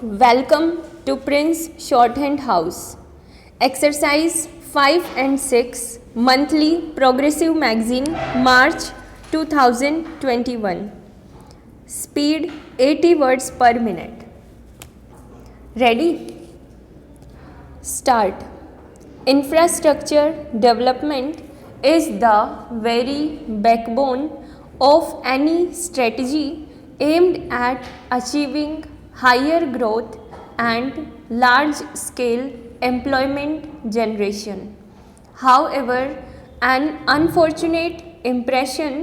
Welcome to Prince Shorthand House. Exercise 5 and 6, monthly Progressive magazine, March 2021. Speed 80 words per minute. Ready? Start. Infrastructure development is the very backbone of any strategy aimed at achieving higher growth and large-scale employment generation. However, an unfortunate impression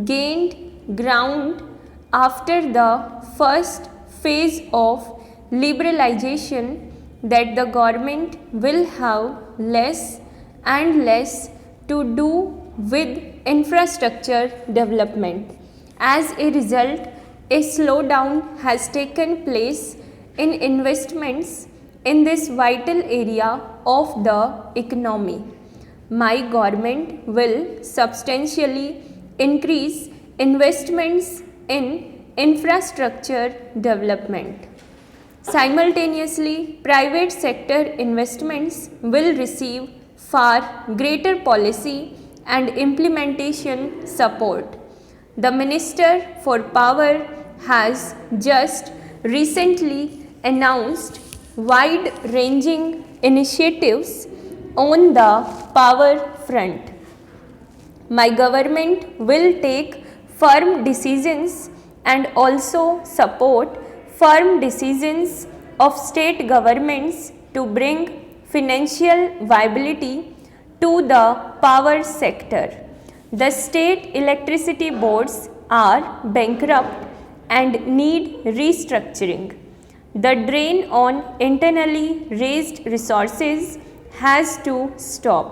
gained ground after the first phase of liberalization that the government will have less and less to do with infrastructure development. As a result, a slowdown has taken place in investments in this vital area of the economy. My government will substantially increase investments in infrastructure development. Simultaneously, private sector investments will receive far greater policy and implementation support. The Minister for Power has just recently announced wide-ranging initiatives on the power front. My government will take firm decisions and also support firm decisions of state governments to bring financial viability to the power sector. The state electricity boards are bankrupt and need restructuring. The drain on internally raised resources has to stop.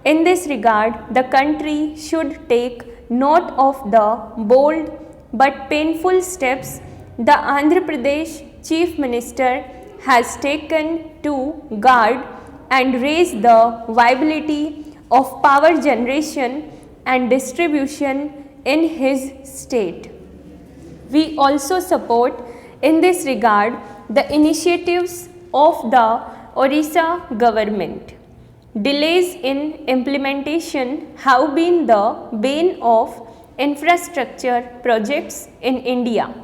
In this regard, the country should take note of the bold but painful steps the Andhra Pradesh Chief Minister has taken to guard and raise the viability of power generation and distribution in his state. We also support in this regard the initiatives of the Orissa government. Delays in implementation have been the bane of infrastructure projects in India.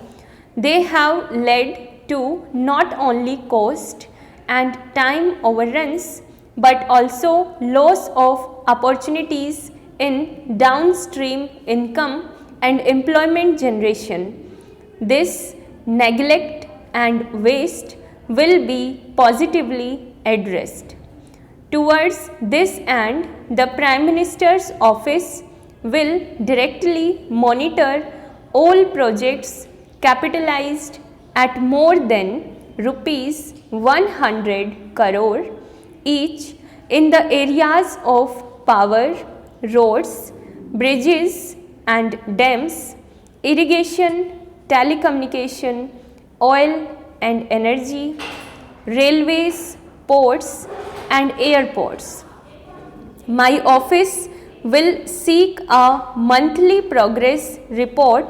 They have led to not only cost and time overruns but also loss of opportunities in downstream income and employment generation. This neglect and waste will be positively addressed. Towards this end, the Prime Minister's office will directly monitor all projects capitalized at more than rupees 100 crore each in the areas of power, roads, bridges and dams, irrigation, telecommunication, oil and energy, railways, ports and airports. My office will seek a monthly progress report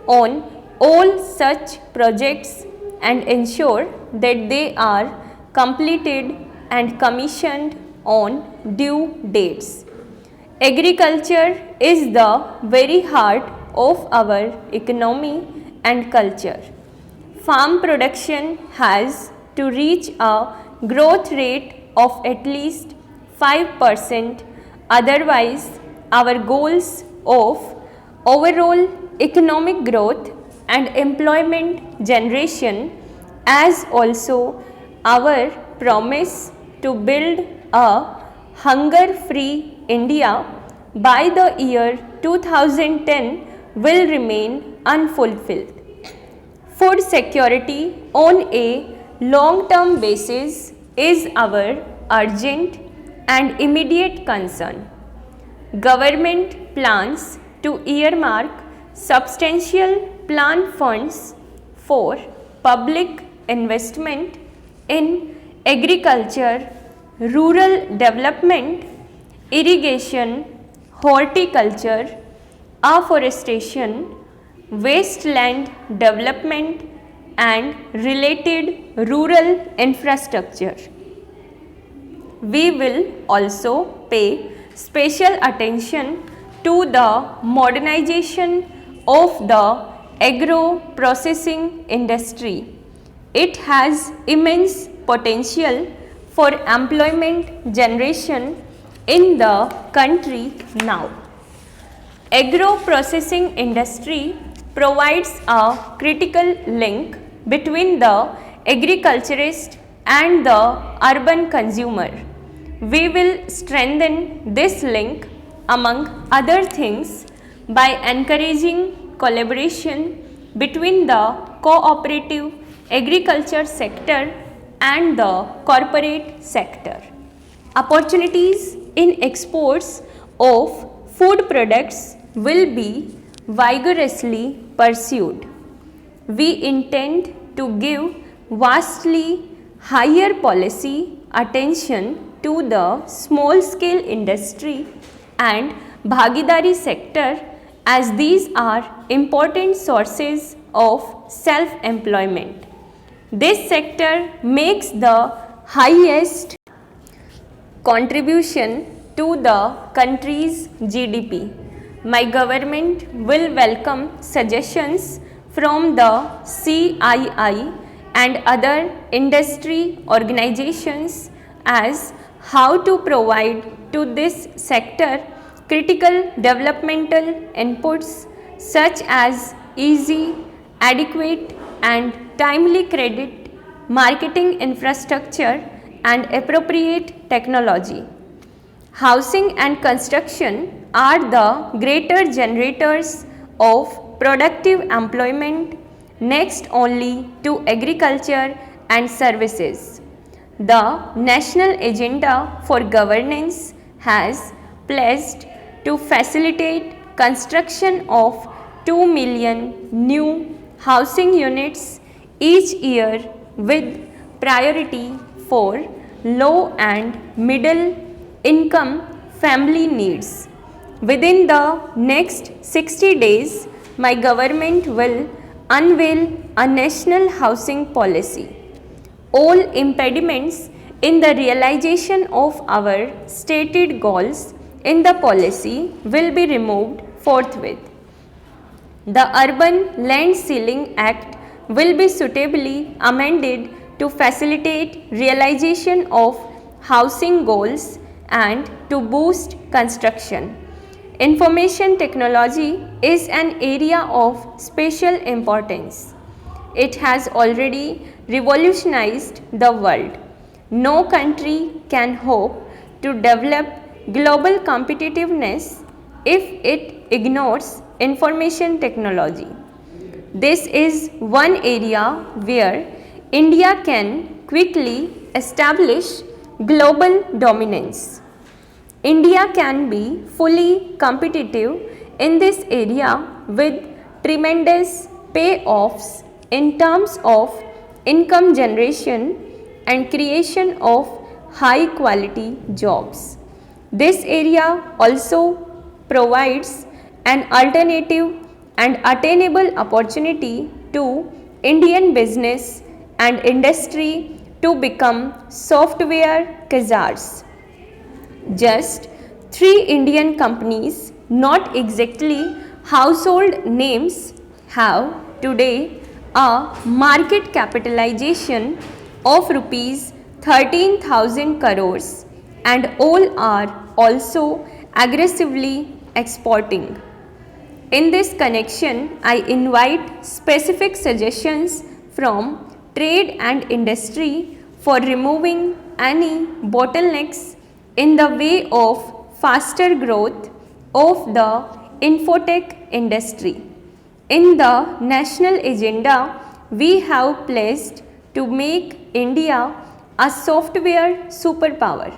on all such projects and ensure that they are completed and commissioned on due dates. Agriculture is the very heart of our economy and culture. Farm production has to reach a growth rate of at least 5%, otherwise our goals of overall economic growth and employment generation as also our promise to build a hunger-free India by the year 2010 will remain unfulfilled. Food security on a long-term basis is our urgent and immediate concern. Government plans to earmark substantial plan funds for public investment in agriculture, rural development, irrigation, horticulture, afforestation, wasteland development and related rural infrastructure. We will also pay special attention to the modernization of the agro-processing industry. It has immense potential for employment generation in the country now. Agro-processing industry provides a critical link between the agriculturist and the urban consumer. We will strengthen this link among other things by encouraging collaboration between the cooperative agriculture sector and the corporate sector. Opportunities in exports of food products will be vigorously pursued. We intend to give vastly higher policy attention to the small scale industry and Bhagidari sector, as these are important sources of self-employment. This sector makes the highest contribution to the country's GDP. My government will welcome suggestions from the CII and other industry organizations as how to provide to this sector critical developmental inputs such as easy, adequate and timely credit, marketing infrastructure and appropriate technology. Housing and construction are the greater generators of productive employment, next only to agriculture and services. The National Agenda for Governance has pledged to facilitate construction of 2 million new housing units each year with priority for low and middle income family needs. Within the next 60 days, my government will unveil a national housing policy. All impediments in the realization of our stated goals in the policy will be removed forthwith. The Urban Land Ceiling Act will be suitably amended to facilitate realization of housing goals and to boost construction. Information technology is an area of special importance. It has already revolutionized the world. No country can hope to develop global competitiveness if it ignores information technology. This is one area where India can quickly establish global dominance. India can be fully competitive in this area with tremendous payoffs in terms of income generation and creation of high quality jobs. This area also provides an alternative and attainable opportunity to Indian business and industry to become software Khazars. Just 3 Indian companies, not exactly household names, have today a market capitalization of rupees 13,000 crores and all are also aggressively exporting. In this connection, I invite specific suggestions from trade and industry for removing any bottlenecks in the way of faster growth of the infotech industry. In the national agenda, we have pledged to make India a software superpower.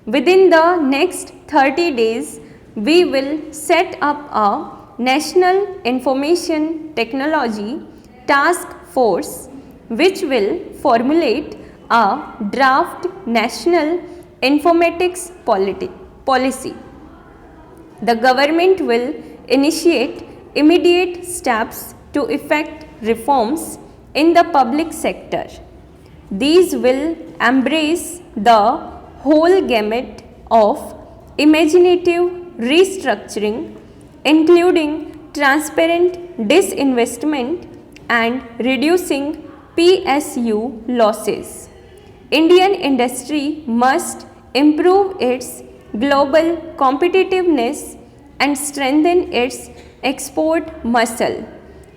Within the next 30 days, we will set up a National Information Technology Task Force which will formulate a draft national informatics policy. The government will initiate immediate steps to effect reforms in the public sector. These will embrace the whole gamut of imaginative restructuring, including transparent disinvestment and reducing PSU losses. Indian industry must improve its global competitiveness and strengthen its export muscle.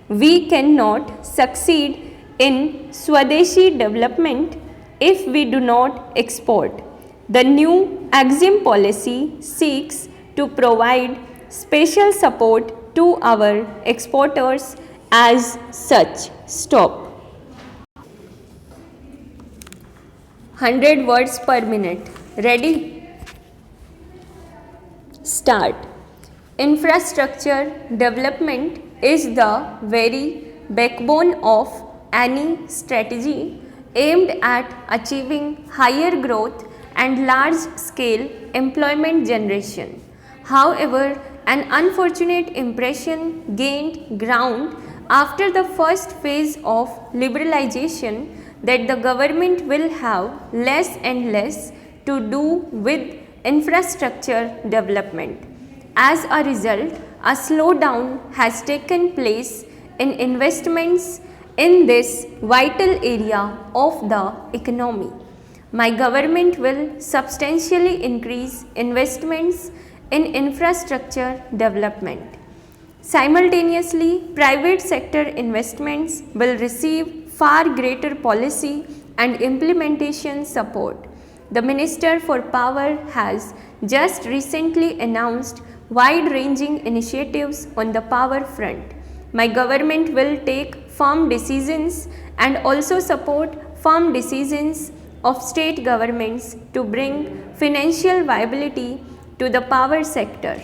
We cannot succeed in Swadeshi development if we do not export. The new EXIM policy seeks to provide special support to our exporters as such. Stop. 100 words per minute. Ready? Start. Infrastructure development is the very backbone of any strategy aimed at achieving higher growth and large-scale employment generation. However, an unfortunate impression gained ground after the first phase of liberalization that the government will have less and less to do with infrastructure development. As a result, a slowdown has taken place in investments in this vital area of the economy. My government will substantially increase investments in infrastructure development. Simultaneously, private sector investments will receive far greater policy and implementation support. The Minister for Power has just recently announced wide-ranging initiatives on the power front. My government will take firm decisions and also support firm decisions of state governments to bring financial viability to the power sector.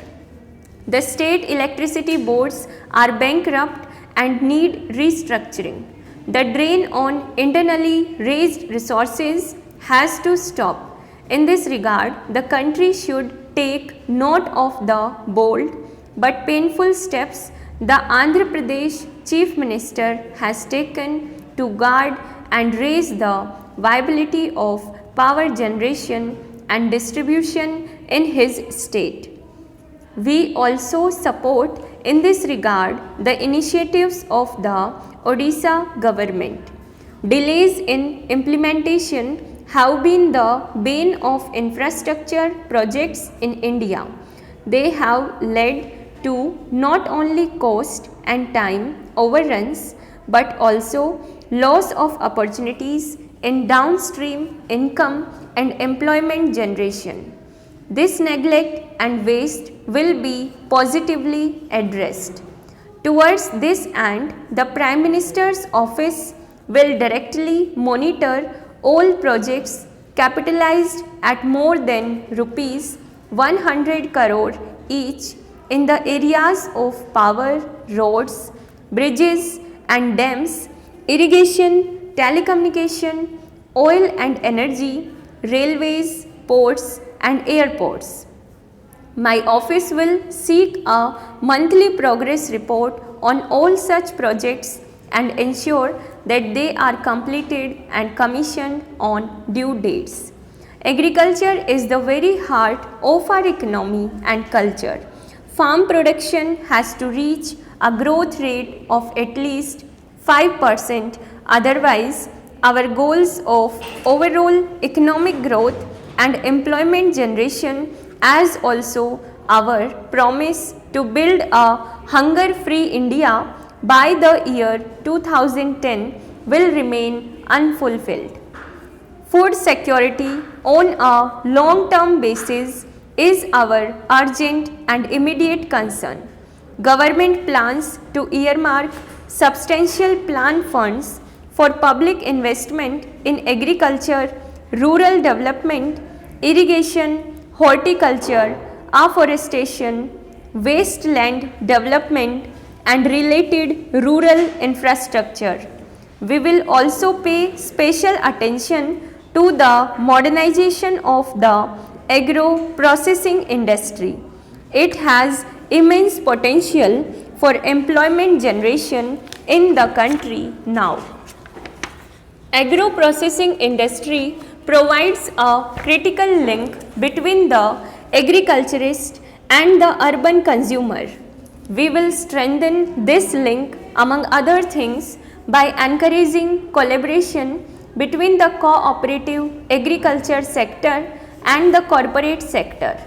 The state electricity boards are bankrupt and need restructuring. The drain on internally raised resources has to stop. In this regard, the country should take note of the bold but painful steps the Andhra Pradesh Chief Minister has taken to guard and raise the viability of power generation and distribution in his state. We also support in this regard the initiatives of the Odisha government. Delays in implementation have been the bane of infrastructure projects in India. They have led to not only cost and time overruns but also loss of opportunities in downstream income and employment generation. This neglect and waste will be positively addressed. Towards this end, the Prime Minister's office will directly monitor all projects capitalized at more than rupees 100 crore each in the areas of power, roads, bridges and dams, irrigation, telecommunication, oil and energy, railways, ports and airports. My office will seek a monthly progress report on all such projects and ensure that they are completed and commissioned on due dates. Agriculture is the very heart of our economy and culture. Farm production has to reach a growth rate of at least 5%, otherwise our goals of overall economic growth and employment generation as also our promise to build a hunger-free India by the year 2010 will remain unfulfilled. Food security on a long-term basis is our urgent and immediate concern. Government plans to earmark substantial plan funds for public investment in agriculture, rural development, irrigation, horticulture, afforestation, wasteland development and related rural infrastructure. We will also pay special attention to the modernization of the agro-processing industry. It has immense potential for employment generation in the country now. Agro-processing industry provides a critical link between the agriculturist and the urban consumer. We will strengthen this link, among other things, by encouraging collaboration between the cooperative agriculture sector and the corporate sector.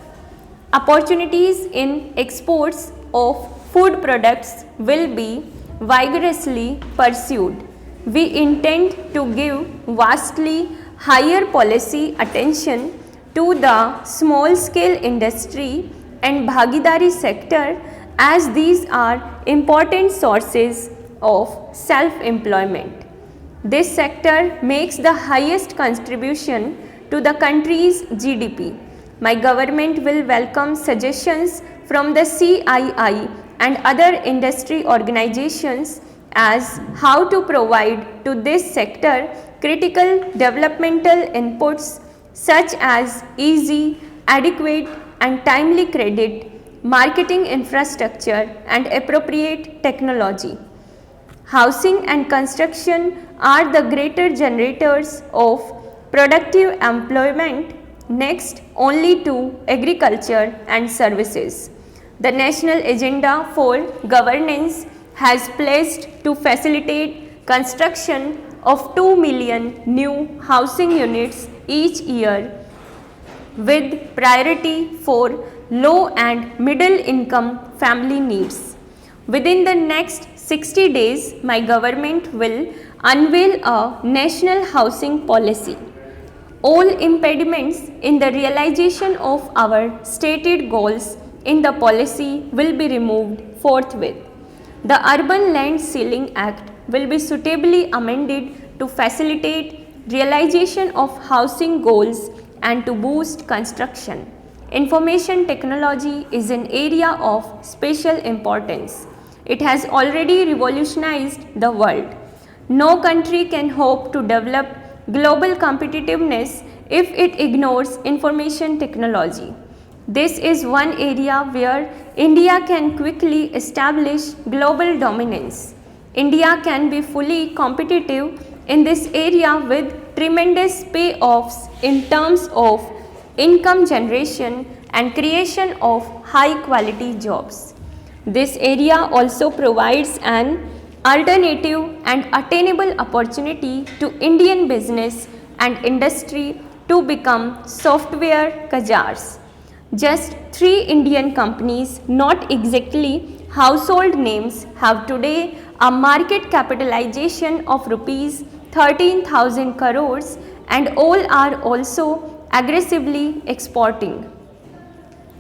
Opportunities in exports of food products will be vigorously pursued. We intend to give vastly higher policy attention to the small scale industry and Bhagidari sector, as these are important sources of self-employment. This sector makes the highest contribution to the country's GDP. My government will welcome suggestions from the CII and other industry organizations as how to provide to this sector critical developmental inputs such as easy, adequate and timely credit, marketing infrastructure and appropriate technology. Housing and construction are the greater generators of productive employment, next only to agriculture and services. The national agenda for governance has pledged to facilitate construction of 2 million new housing units each year, with priority for low and middle income family needs. Within the next 60 days, my government will unveil a national housing policy. All impediments in the realization of our stated goals in the policy will be removed forthwith. The Urban Land Ceiling Act will be suitably amended to facilitate realization of housing goals and to boost construction. Information technology is an area of special importance. It has already revolutionized the world. No country can hope to develop global competitiveness if it ignores information technology. This is one area where India can quickly establish global dominance. India can be fully competitive in this area with tremendous payoffs in terms of income generation and creation of high quality jobs. This area also provides an alternative and attainable opportunity to Indian business and industry to become software Kajars. Just 3 Indian companies, not exactly household names, have today a market capitalization of rupees 13,000 crores and all are also aggressively exporting.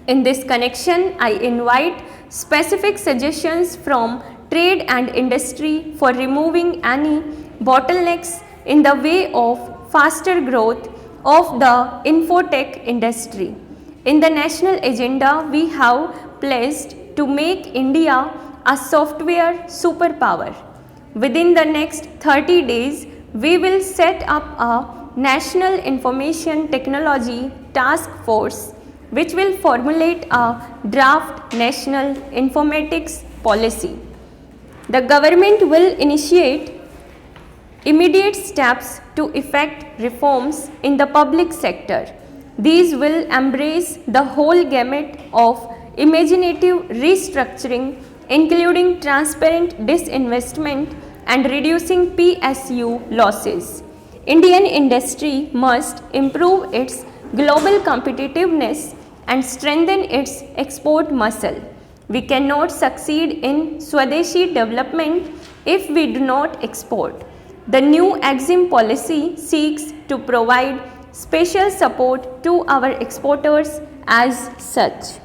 In this connection, I invite specific suggestions from trade and industry for removing any bottlenecks in the way of faster growth of the infotech industry. In the national agenda, we have pledged to make India a software superpower. Within the next 30 days, we will set up a National Information Technology Task Force which will formulate a draft national informatics policy. The government will initiate immediate steps to effect reforms in the public sector. These will embrace the whole gamut of imaginative restructuring, including transparent disinvestment and reducing PSU losses. Indian industry must improve its global competitiveness and strengthen its export muscle. We cannot succeed in Swadeshi development if we do not export. The new EXIM policy seeks to provide special support to our exporters as such.